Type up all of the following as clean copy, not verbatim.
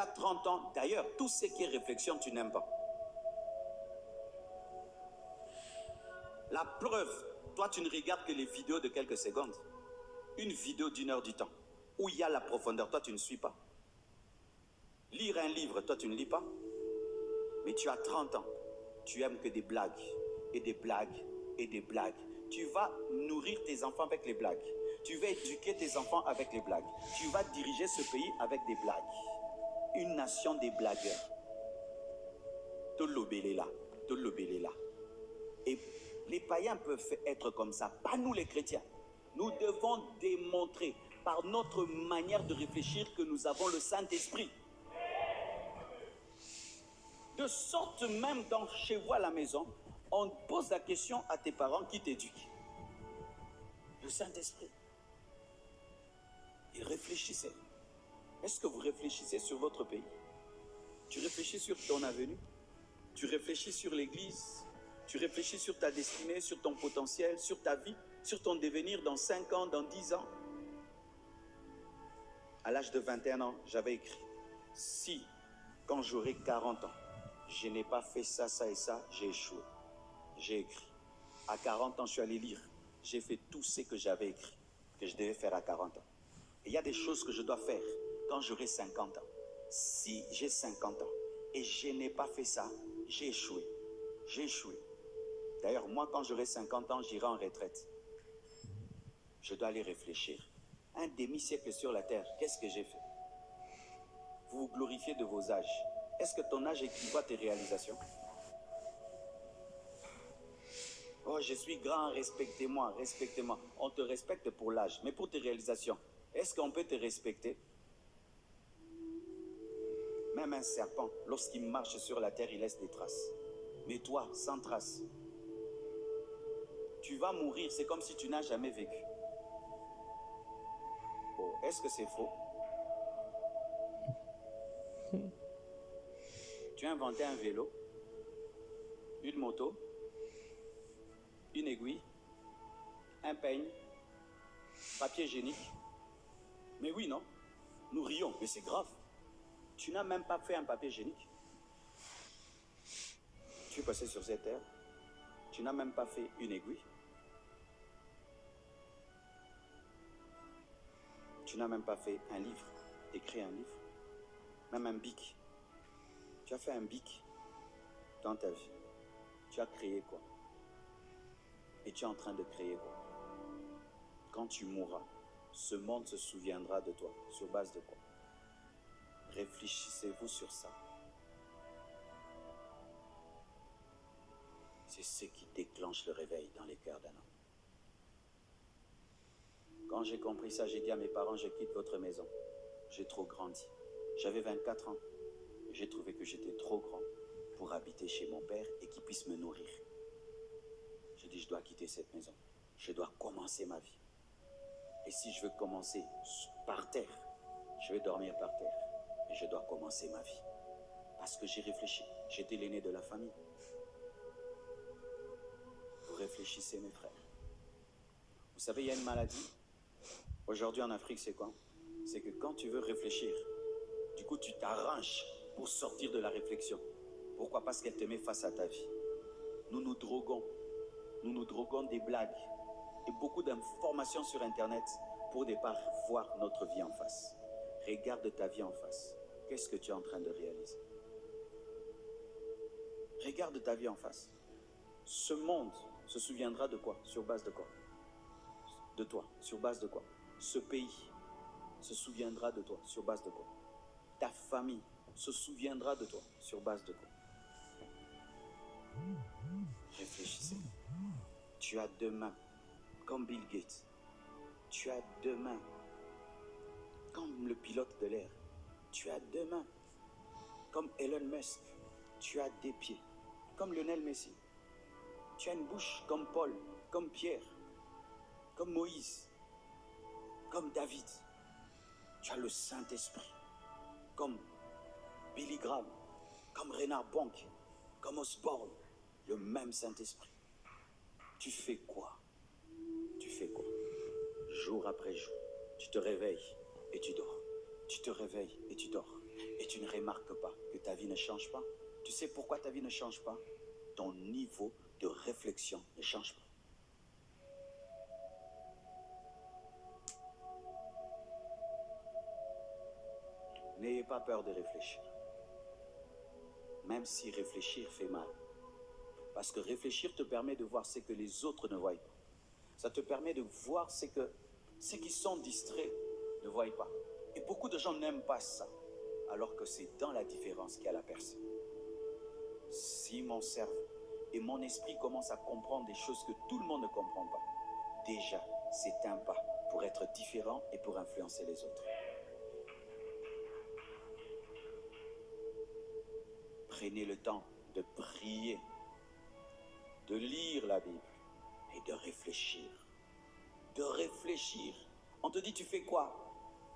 as 30 ans. D'ailleurs, tout ce qui est réflexion, tu n'aimes pas. La preuve, toi, tu ne regardes que les vidéos de quelques secondes. Une vidéo d'1 heure du temps, où il y a la profondeur, toi, tu ne suis pas. Lire un livre, toi, tu ne lis pas. Mais tu as 30 ans. Tu aimes que des blagues, et des blagues, et des blagues. Tu vas nourrir tes enfants avec les blagues. Tu vas éduquer tes enfants avec les blagues. Tu vas diriger ce pays avec des blagues. Une nation des blagueurs. Tolobéléla, Tolobéléla. Et les païens peuvent être comme ça, pas nous les chrétiens. Nous devons démontrer par notre manière de réfléchir que nous avons le Saint-Esprit. De sorte même chez vous à la maison, on pose la question à tes parents qui t'éduquent. Le Saint-Esprit. Et réfléchissez. Est-ce que vous réfléchissez sur votre pays? Tu réfléchis sur ton avenir? Tu réfléchis sur l'Église? Tu réfléchis sur ta destinée, sur ton potentiel, sur ta vie, sur ton devenir dans 5 ans, dans 10 ans? À l'âge de 21 ans, j'avais écrit, si, quand j'aurai 40 ans, je n'ai pas fait ça, ça et ça, j'ai échoué. J'ai écrit. À 40 ans, je suis allé lire. J'ai fait tout ce que j'avais écrit, que je devais faire à 40 ans. Et il y a des choses que je dois faire quand j'aurai 50 ans. Si j'ai 50 ans et je n'ai pas fait ça, j'ai échoué. J'ai échoué. D'ailleurs, moi, quand j'aurai 50 ans, j'irai en retraite. Je dois aller réfléchir. Un demi-siècle sur la terre, qu'est-ce que j'ai fait? Vous vous glorifiez de vos âges. Est-ce que ton âge équivaut à tes réalisations? Oh, je suis grand, respectez-moi, respectez-moi. On te respecte pour l'âge, mais pour tes réalisations, est-ce qu'on peut te respecter? Même un serpent, lorsqu'il marche sur la terre, il laisse des traces. Mais toi, sans traces. Tu vas mourir, c'est comme si tu n'as jamais vécu. Oh, est-ce que c'est faux? Tu as inventé un vélo, une moto, une aiguille, un peigne, papier hygiénique. Mais oui, non? Nous rions, mais c'est grave. Tu n'as même pas fait un papier hygiénique. Tu es passé sur cette terre. Tu n'as même pas fait une aiguille. Tu n'as même pas fait un livre, écrit un livre. Même un bic. Tu as fait un bic dans ta vie. Tu as créé quoi? Et tu es en train de créer quoi? Quand tu mourras, ce monde se souviendra de toi. Sur base de quoi? Réfléchissez-vous sur ça. C'est ce qui déclenche le réveil dans les cœurs d'un homme. Quand j'ai compris ça, j'ai dit à mes parents, je quitte votre maison. J'ai trop grandi. J'avais 24 ans. J'ai trouvé que j'étais trop grand pour habiter chez mon père et qu'il puisse me nourrir. J'ai dit, je dois quitter cette maison. Je dois commencer ma vie. Et si je veux commencer par terre, je vais dormir par terre. Et je dois commencer ma vie. Parce que j'ai réfléchi. J'étais l'aîné de la famille. Vous réfléchissez, mes frères. Vous savez, il y a une maladie. Aujourd'hui en Afrique, c'est quoi? C'est que quand tu veux réfléchir, du coup, tu t'arranges pour sortir de la réflexion. Pourquoi? Parce qu'elle te met face à ta vie. Nous nous droguons. Nous nous droguons des blagues et beaucoup d'informations sur Internet pour au départ voir notre vie en face. Regarde ta vie en face. Qu'est-ce que tu es en train de réaliser? Regarde ta vie en face. Ce monde se souviendra de quoi? Sur base de quoi? De toi. Sur base de quoi? Ce pays se souviendra de toi. Sur base de quoi? Ta famille se souviendra de toi. Sur base de quoi? Réfléchissez. Tu as deux mains, comme Bill Gates. Tu as deux mains, comme le pilote de l'air. Tu as deux mains, comme Elon Musk. Tu as des pieds, comme Lionel Messi. Tu as une bouche comme Paul, comme Pierre, comme Moïse, comme David. Tu as le Saint-Esprit, comme Billy Graham, comme Reinhard Bonk, comme Osborne, le même Saint-Esprit. Tu fais quoi? Tu fais quoi? Jour après jour, tu te réveilles et tu dors. Tu te réveilles et tu dors. et tu ne remarques pas que ta vie ne change pas. Tu sais pourquoi ta vie ne change pas? Ton niveau de réflexion ne change pas. N'ayez pas peur de réfléchir. Même si réfléchir fait mal. Parce que réfléchir te permet de voir ce que les autres ne voient pas. Ça te permet de voir ce que ceux qui sont distraits ne voient pas. Et beaucoup de gens n'aiment pas ça. Alors que c'est dans la différence qu'il y a la personne. Si mon cerveau et mon esprit commencent à comprendre des choses que tout le monde ne comprend pas, déjà, c'est un pas pour être différent et pour influencer les autres. Prenez le temps de prier, de lire la Bible et de réfléchir. De réfléchir. On te dit, tu fais quoi?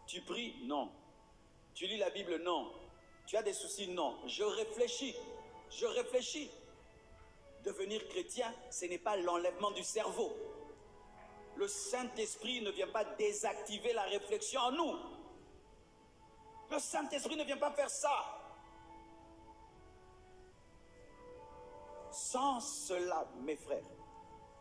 Tu pries? Non. Tu lis la Bible? Non. Tu as des soucis? Non. Je réfléchis. Je réfléchis. Devenir chrétien, ce n'est pas l'enlèvement du cerveau. Le Saint-Esprit ne vient pas désactiver la réflexion en nous. Le Saint-Esprit ne vient pas faire ça. Sans cela, mes frères,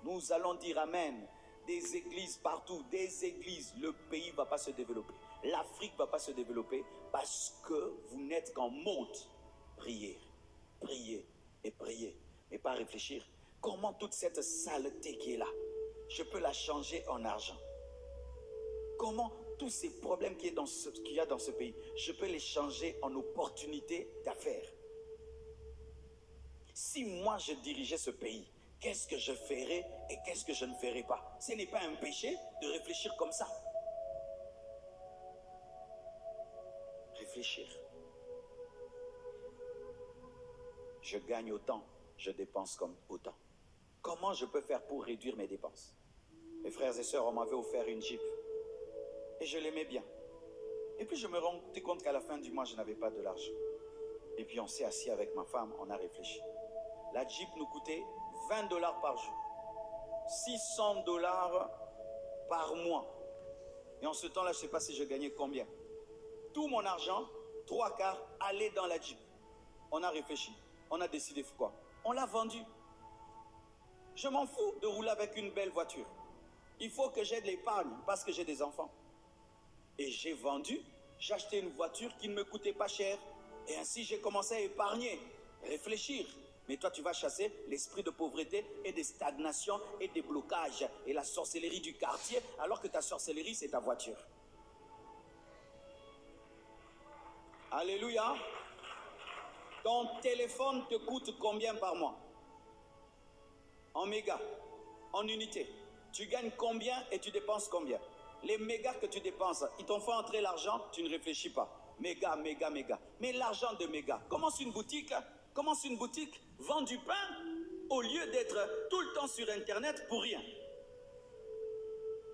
nous allons dire amen. Des églises partout, des églises, le pays ne va pas se développer. L'Afrique ne va pas se développer parce que vous n'êtes qu'en mode prier, prier et prier, mais pas réfléchir. Comment toute cette saleté qui est là, je peux la changer en argent? Comment tous ces problèmes qu'il y a dans ce pays, je peux les changer en opportunités d'affaires? Si moi je dirigeais ce pays, qu'est-ce que je ferais et qu'est-ce que je ne ferais pas? Ce n'est pas un péché de réfléchir comme ça. Réfléchir. Je gagne autant, je dépense comme autant. Comment je peux faire pour réduire mes dépenses? Mes frères et sœurs, on m'avait offert une Jeep. Et je l'aimais bien. Et puis je me rendais compte qu'à la fin du mois, je n'avais pas de l'argent. Et puis on s'est assis avec ma femme, on a réfléchi. La Jeep nous coûtait $20 par jour. $600 par mois. Et en ce temps-là, je ne sais pas si je gagnais combien. Tout mon argent, 3/4, allait dans la Jeep. On a réfléchi. On a décidé quoi? On l'a vendue. Je m'en fous de rouler avec une belle voiture. Il faut que j'ai de l'épargne parce que j'ai des enfants. Et j'ai vendu, j'ai acheté une voiture qui ne me coûtait pas cher. Et ainsi, j'ai commencé à épargner, réfléchir. Mais toi, tu vas chasser l'esprit de pauvreté et de stagnation et des blocages et la sorcellerie du quartier, alors que ta sorcellerie, c'est ta voiture. Alléluia. Ton téléphone te coûte combien par mois? En mégas, en unités. Tu gagnes combien et tu dépenses combien? Les mégas que tu dépenses, ils t'ont fait entrer l'argent, tu ne réfléchis pas. Méga, méga, méga. Mais l'argent de méga, commence une boutique, vend du pain, au lieu d'être tout le temps sur Internet pour rien.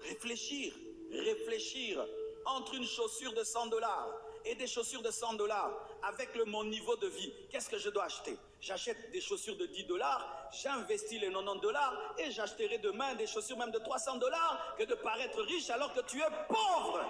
Réfléchir, réfléchir. Entre une chaussure de $100 et des chaussures de $100 avec mon niveau de vie, qu'est-ce que je dois acheter? J'achète des chaussures de $10, j'investis les $90 et j'achèterai demain des chaussures même de $300 que de paraître riche alors que tu es pauvre.